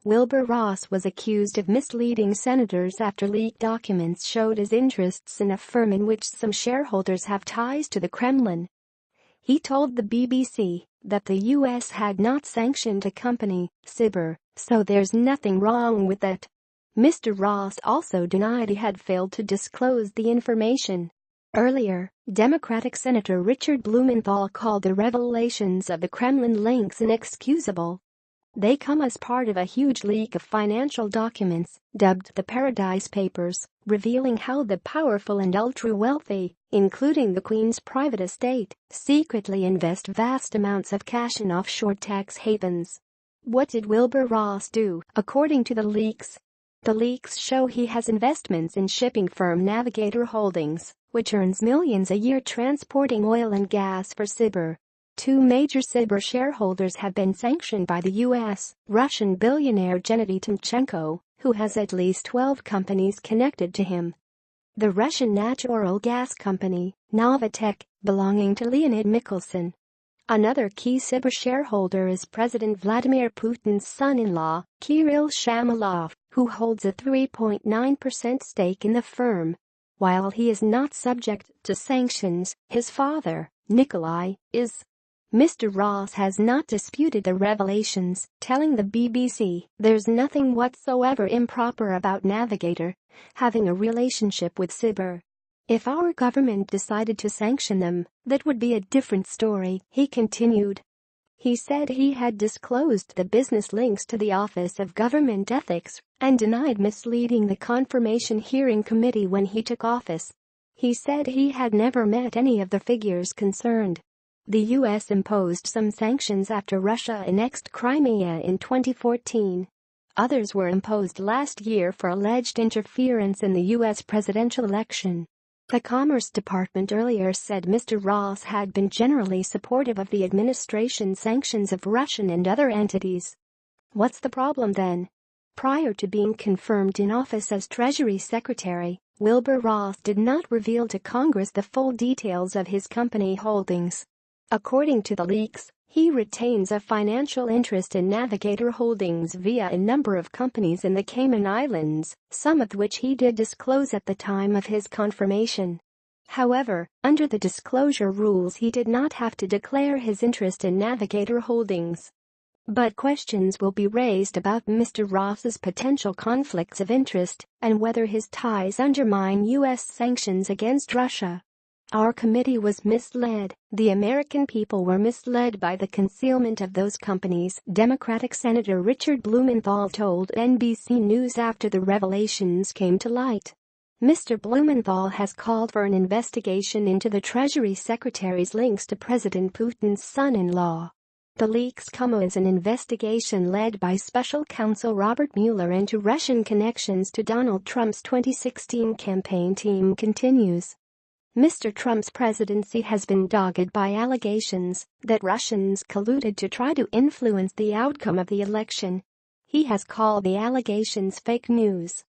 Wilbur Ross was accused of misleading senators after leaked documents showed his interests in a firm in which some shareholders have ties to the Kremlin. He told the BBC that the US had not sanctioned a company, Sibur, so there's nothing wrong with that. Mr. Ross also denied he had failed to disclose the information. Earlier, Democratic Senator Richard Blumenthal called the revelations of the Kremlin links inexcusable. They come as part of a huge leak of financial documents, dubbed the Paradise Papers, revealing how the powerful and ultra-wealthy, including the Queen's private estate, secretly invest vast amounts of cash in offshore tax havens. What did Wilbur Ross do, according to the leaks? The leaks show he has investments in shipping firm Navigator Holdings, which earns millions a year transporting oil and gas for Sibur. Two major Sibur shareholders have been sanctioned by the U.S., Russian billionaire Gennady Timchenko, who has at least 12 companies connected to him. The Russian natural gas company, Novatek, belonging to Leonid Mikhelson. Another key Sibur shareholder is President Vladimir Putin's son-in-law, Kirill Shamalov, who holds a 3.9% stake in the firm. While he is not subject to sanctions, his father, Nikolai, is. Mr. Ross has not disputed the revelations, telling the BBC there's nothing whatsoever improper about Navigator having a relationship with Sibur. If our government decided to sanction them, that would be a different story, he continued. He said he had disclosed the business links to the Office of Government Ethics and denied misleading the Confirmation Hearing Committee when he took office. He said he had never met any of the figures concerned. The U.S. imposed some sanctions after Russia annexed Crimea in 2014. Others were imposed last year for alleged interference in the U.S. presidential election. The Commerce Department earlier said Mr. Ross had been generally supportive of the administration's sanctions of Russian and other entities. What's the problem then? Prior to being confirmed in office as Treasury Secretary, Wilbur Ross did not reveal to Congress the full details of his company holdings. According to the leaks, he retains a financial interest in Navigator Holdings via a number of companies in the Cayman Islands, some of which he did disclose at the time of his confirmation. However, under the disclosure rules he did not have to declare his interest in Navigator Holdings. But questions will be raised about Mr. Ross's potential conflicts of interest and whether his ties undermine U.S. sanctions against Russia. Our committee was misled. The American people were misled by the concealment of those companies, Democratic Senator Richard Blumenthal told NBC News after the revelations came to light. Mr. Blumenthal has called for an investigation into the Treasury Secretary's links to President Putin's son-in-law. The leaks come as an investigation led by Special Counsel Robert Mueller into Russian connections to Donald Trump's 2016 campaign team continues. Mr. Trump's presidency has been dogged by allegations that Russians colluded to try to influence the outcome of the election. He has called the allegations fake news.